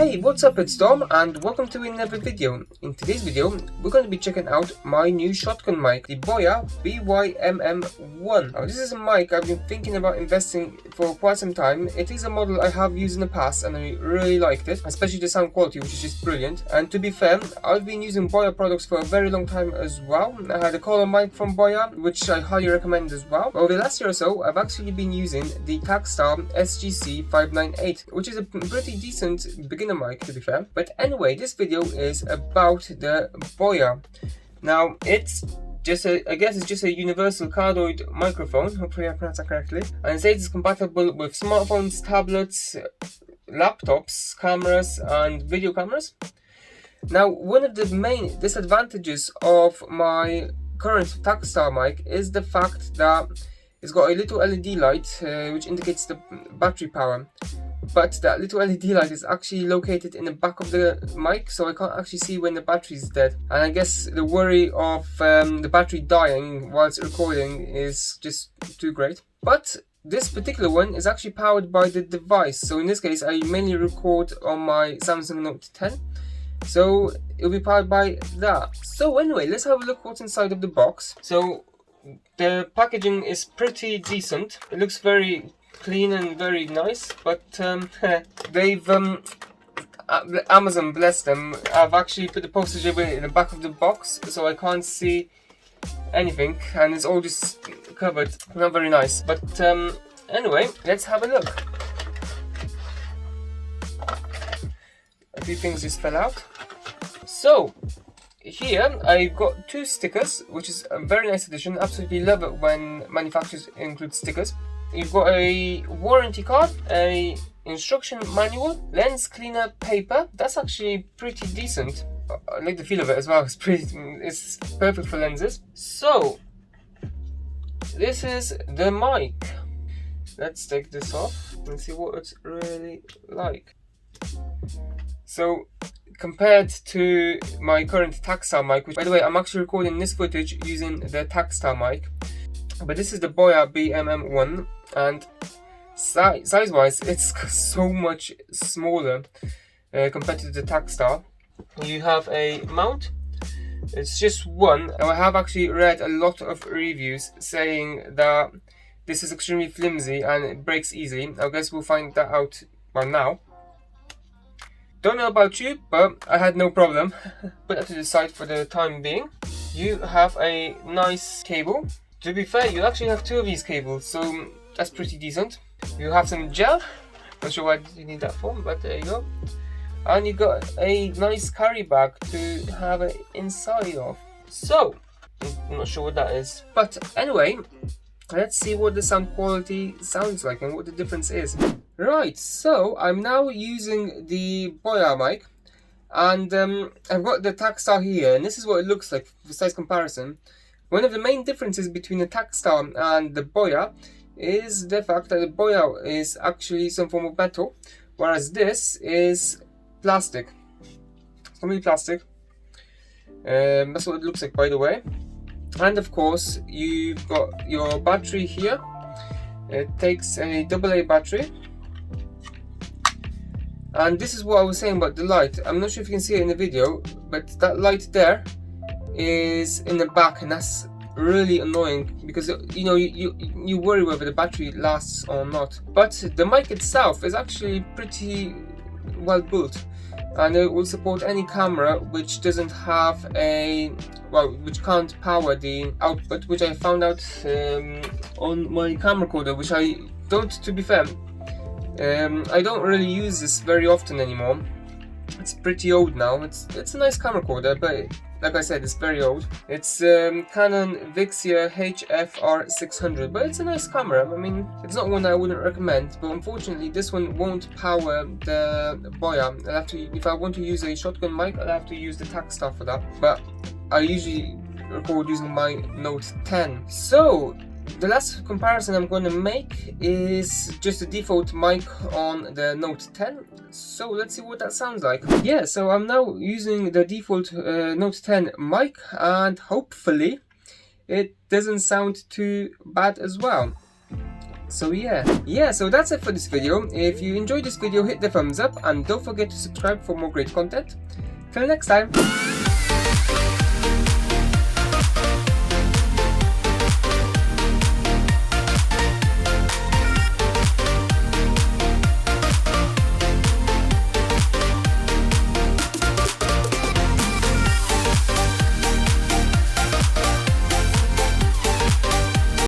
Hey, what's up, it's Dom and welcome to another video. In today's video, we're going to be checking out my new shotgun mic, the Boya BY-MM1. Now, this is a mic I've been thinking about investing for quite some time. It is a model I have used in the past and I really liked it, especially the sound quality, which is just brilliant. And to be fair, I've been using Boya products for a very long time as well. I had a collar mic from Boya, which I highly recommend as well. Over the last year or so, I've actually been using the Takstar SGC-598, which is a pretty decent beginner mic, to be fair. But anyway, this video is about the Boya. Now, it's just I guess it's just a universal cardioid microphone, hopefully I pronounced that correctly, and it says it's compatible with smartphones, tablets, laptops, cameras and video cameras. Now, one of the main disadvantages of my current Takstar mic is the fact that it's got a little LED light which indicates the battery power. But that little LED light is actually located in the back of the mic, so I can't actually see when the battery is dead. And I guess the worry of the battery dying whilst recording is just too great. But this particular one is actually powered by the device. So in this case, I mainly record on my Samsung Note 10. So it'll be powered by that. So anyway, let's have a look what's inside of the box. So the packaging is pretty decent. It looks very clean and very nice, but they've Amazon, bless them, I've actually put the postage away in the back of the box, so I can't see anything, and it's all just covered. Not very nice, but anyway, let's have a look. A few things just fell out. So here I got two stickers, which is a very nice addition. Absolutely love it when manufacturers include stickers. You've got a warranty card, a instruction manual, lens cleaner paper. That's actually pretty decent. I like the feel of it as well. It's perfect for lenses. So this is the mic. Let's take this off and see what it's really like. So compared to my current Takstar mic, which by the way, I'm actually recording this footage using the Takstar mic, but this is the Boya BY-MM1, and size-wise, it's so much smaller compared to the Takstar. You have a mount. It's just one, and I have actually read a lot of reviews saying that this is extremely flimsy and it breaks easily. I guess we'll find that out by now. Don't know about you, but I had no problem. Put that to the side for the time being. You have a nice cable. To be fair, you actually have two of these cables, so that's pretty decent. You have some gel. Not sure why you need that for, but there you go. And you got a nice carry bag to have it inside of. So, I'm not sure what that is. But anyway, let's see what the sound quality sounds like and what the difference is. Right, so I'm now using the Boya mic, and I've got the Takstar here, and this is what it looks like for size comparison. One of the main differences between the Takstar and the Boya is the fact that the Boya is actually some form of metal, whereas this is plastic. It's completely plastic. That's what it looks like, by the way. And of course, you've got your battery here. It takes a AA battery. And this is what I was saying about the light. I'm not sure if you can see it in the video, but that light there is in the back, and that's really annoying because you know you worry whether the battery lasts or not. But the mic itself is actually pretty well built, and it will support any camera which doesn't have which can't power the output, which I found out on my camera recorder, which I don't, to be fair, I don't really use this very often anymore. It's pretty old now. It's a nice camera recorder, but like I said, it's very old. It's Canon Vixia HFR600, but it's a nice camera. I mean, it's not one I wouldn't recommend, but unfortunately this one won't power the Boya. I'll have to, if I want to use a shotgun mic, I'll have to use the Takstar for that. But I usually record using my Note 10. So the last comparison I'm going to make is just a default mic on the Note 10. So let's see what that sounds like. Yeah, so I'm now using the default Note 10 mic, and hopefully it doesn't sound too bad as well. So so that's it for this video. If you enjoyed this video, hit the thumbs up and don't forget to subscribe for more great content. Till next time.